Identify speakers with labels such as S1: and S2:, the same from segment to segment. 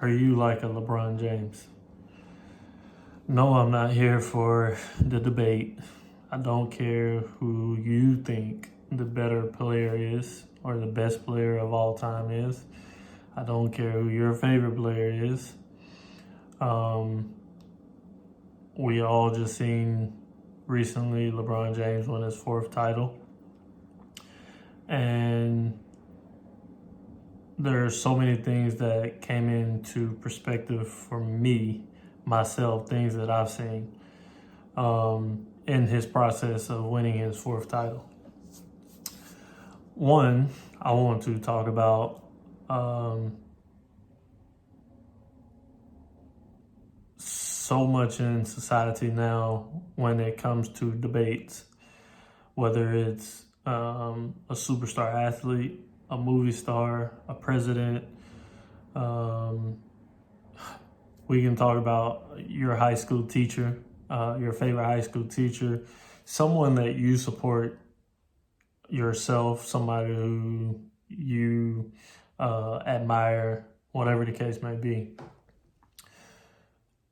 S1: Are you like a LeBron James? No, I'm not here for the debate. I don't care who you think the better player is or the best player of all time is. I don't care who your favorite player is. Um, we all just seen recently LeBron James win his fourth title. And there are so many things that came into perspective for me, myself, things that I've seen in his process of winning his fourth title. One, I want to talk about so much in society now when it comes to debates, whether it's a superstar athlete, a movie star, a president. Um, we can talk about your high school teacher, your favorite high school teacher, someone that you support yourself, somebody who you admire, whatever the case may be.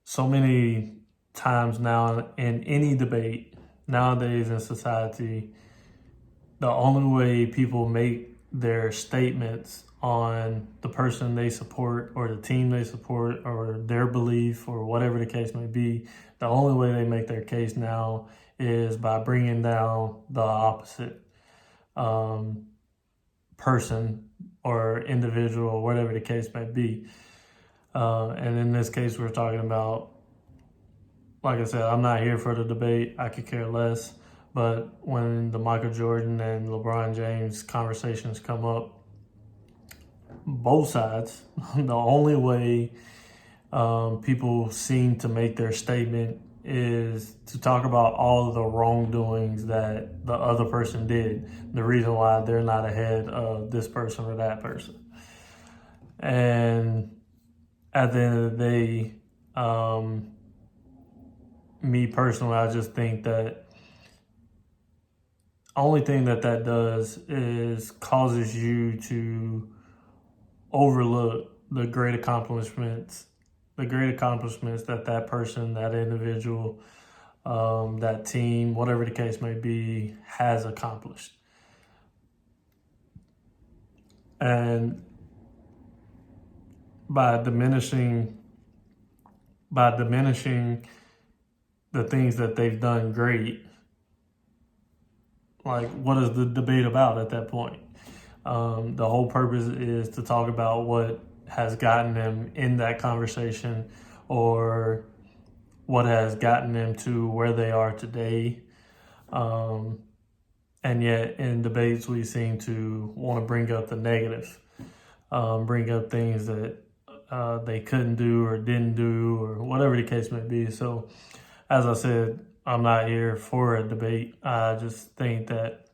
S1: So many times now in any debate nowadays in society, the only way people make their statements on the person they support or the team they support or their belief or whatever the case may be, the only way they make their case now is by bringing down the opposite person or individual, whatever the case may be. And in this case, we're talking about, like I said, I'm not here for the debate. I could care less. But when the Michael Jordan and LeBron James conversations come up, both sides, the only way people seem to make their statement is to talk about all of the wrongdoings that the other person did, the reason why they're not ahead of this person or that person. And at the end of the day, me personally, I just think that only thing that does is causes you to overlook the great accomplishments that person, that individual, that team, whatever the case may be, has accomplished. And by diminishing the things that they've done great, like, what is the debate about at that point? The whole purpose is to talk about what has gotten them in that conversation or what has gotten them to where they are today. And yet in debates, we seem to want to bring up the negative, bring up things that they couldn't do or didn't do or whatever the case may be. So as I said, I'm not here for a debate. I just think that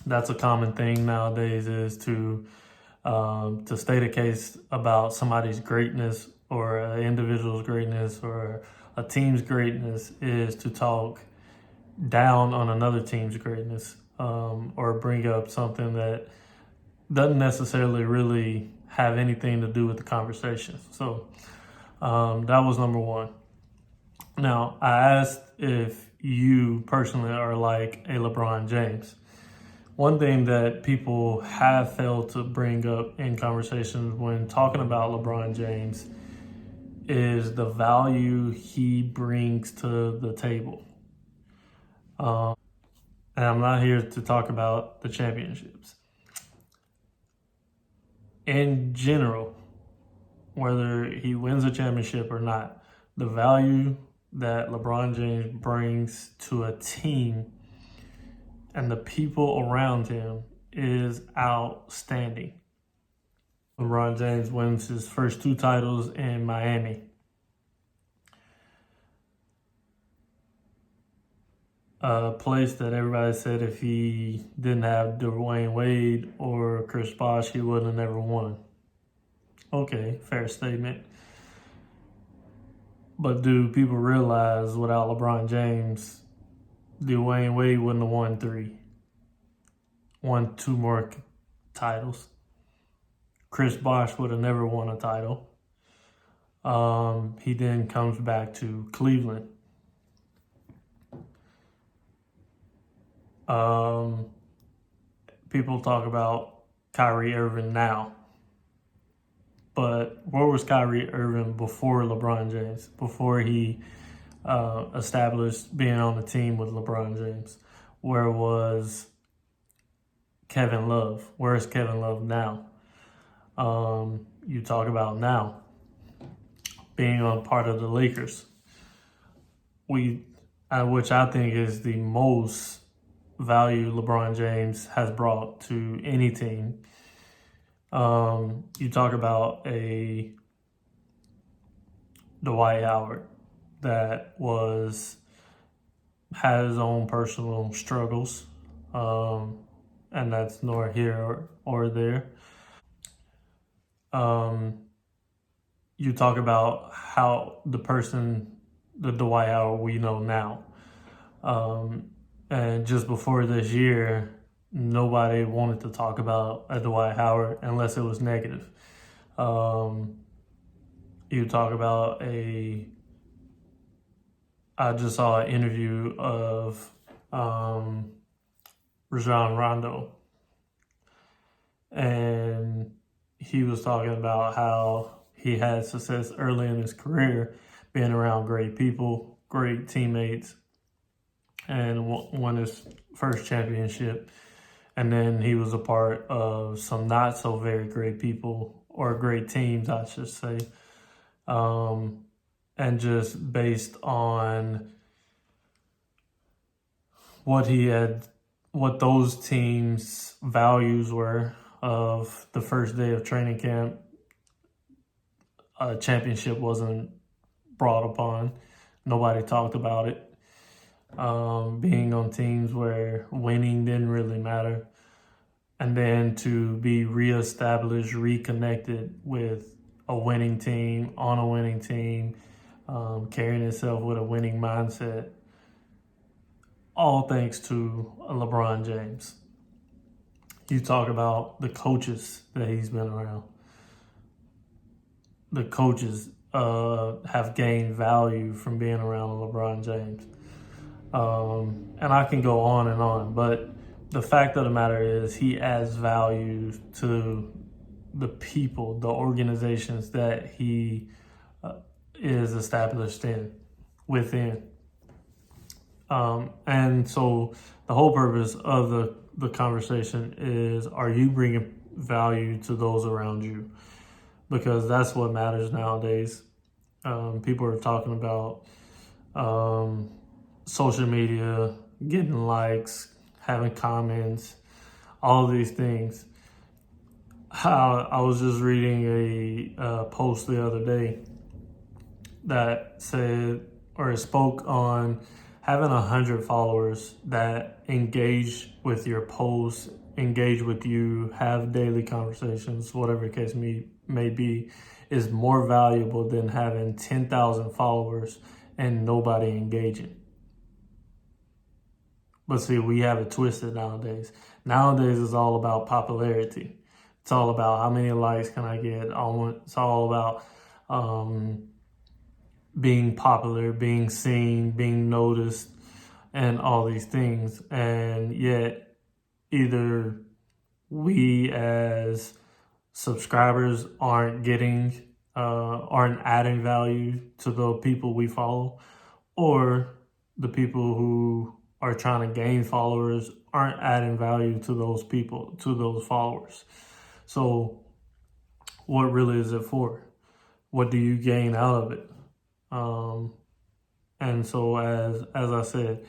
S1: that's a common thing nowadays, is to state a case about somebody's greatness or an individual's greatness or a team's greatness is to talk down on another team's greatness, or bring up something that doesn't necessarily really have anything to do with the conversation. So that was number one. Now, I asked if you personally are like a LeBron James. One thing that people have failed to bring up in conversations when talking about LeBron James is the value he brings to the table. And I'm not here to talk about the championships. In general, whether he wins a championship or not, the value that LeBron James brings to a team and the people around him is outstanding. LeBron James wins his first two titles in Miami. A place that everybody said if he didn't have Dwayne Wade or Chris Bosh, he wouldn't have never won. Okay, fair statement. But do people realize without LeBron James, Dwayne Wade wouldn't have won two more titles. Chris Bosh would have never won a title. He then comes back to Cleveland. People talk about Kyrie Irving now, but where was Kyrie Irving before LeBron James? Before he established being on the team with LeBron James? Where was Kevin Love? Where's Kevin Love now? You talk about now being on part of the Lakers, which I think is the most value LeBron James has brought to any team. You talk about a Dwight Howard that had his own personal struggles, and that's nor here or there. You talk about how the Dwight Howard we know now. And just before this year, nobody wanted to talk about a Dwight Howard unless it was negative. You talk about I just saw an interview of Rajon Rondo, and he was talking about how he had success early in his career, being around great people, great teammates, and won his first championship. And then he was a part of some not so very great people, or great teams, I should say. And just based on what those teams' values were of the first day of training camp, a championship wasn't brought upon. Nobody talked about it. Being on teams where winning didn't really matter. And then to be reestablished, reconnected with a winning team, on a winning team, carrying itself with a winning mindset. All thanks to LeBron James. You talk about the coaches that he's been around. The coaches have gained value from being around LeBron James. And I can go on, but the fact of the matter is he adds value to the people, the organizations that he is established within. And so the whole purpose of the conversation is, are you bringing value to those around you? Because that's what matters nowadays. People are talking about social media, getting likes, having comments, all of these things. I was just reading a post the other day that said, or it spoke on having 100 followers that engage with your posts, engage with you, have daily conversations, whatever the case may be, is more valuable than having 10,000 followers and nobody engaging. But see, we have it twisted nowadays. Nowadays, it's all about popularity. It's all about how many likes can I get. It's all about being popular, being seen, being noticed, and all these things. And yet, either we as subscribers aren't adding value to the people we follow, or the people who are trying to gain followers aren't adding value to those people, to those followers. So what really is it for? What do you gain out of it? And so as I said,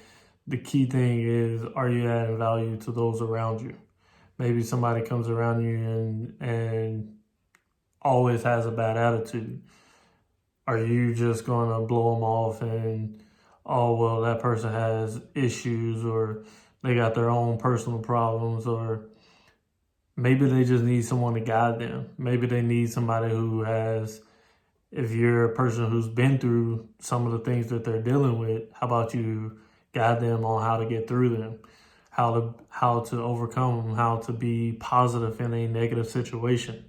S1: the key thing is, are you adding value to those around you? Maybe somebody comes around you and always has a bad attitude. Are you just going to blow them off and, oh, well, that person has issues, or they got their own personal problems, or maybe they just need someone to guide them. Maybe they need somebody who has, if you're a person who's been through some of the things that they're dealing with, how about you guide them on how to get through them, how to overcome them, how to be positive in a negative situation.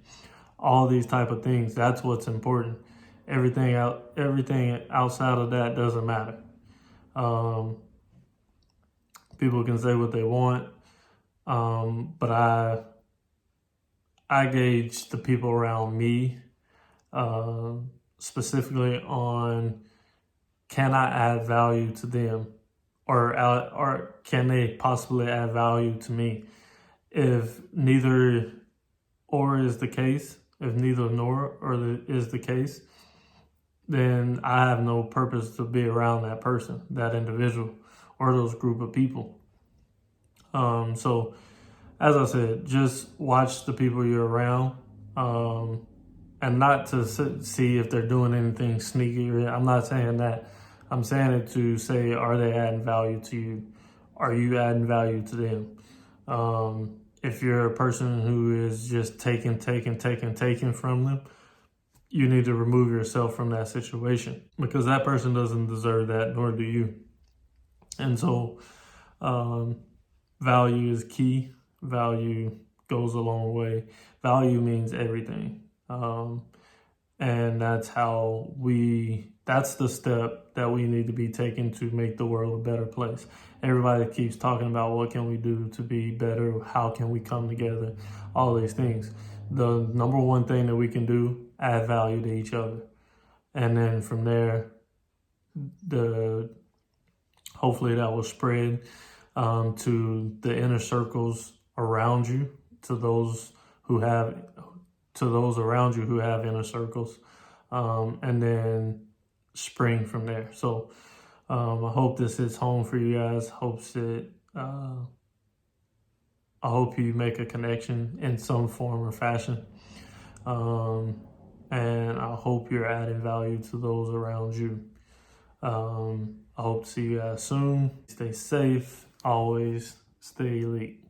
S1: All these type of things, that's what's important. Everything outside of that doesn't matter. People can say what they want, but I gauge the people around me specifically on, can I add value to them, or can they possibly add value to me? If neither or is the case, if neither nor or is the case, then I have no purpose to be around that person, that individual, or those group of people. So, as I said, just watch the people you're around, and not to see if they're doing anything sneaky. I'm not saying that. I'm saying it to say, are they adding value to you? Are you adding value to them? If you're a person who is just taking from them, you need to remove yourself from that situation, because that person doesn't deserve that, nor do you. And so, value is key. Value goes a long way. Value means everything. And that's the step that we need to be taking to make the world a better place. Everybody keeps talking about, what can we do to be better? How can we come together? All these things. The number one thing that we can do, add value to each other. And then from there, hopefully that will spread to the inner circles around you, to those around you who have inner circles, and then spring from there. So I hope this hits home for you guys. I hope you make a connection in some form or fashion. And I hope you're adding value to those around you. I hope to see you guys soon. Stay safe. Always stay elite.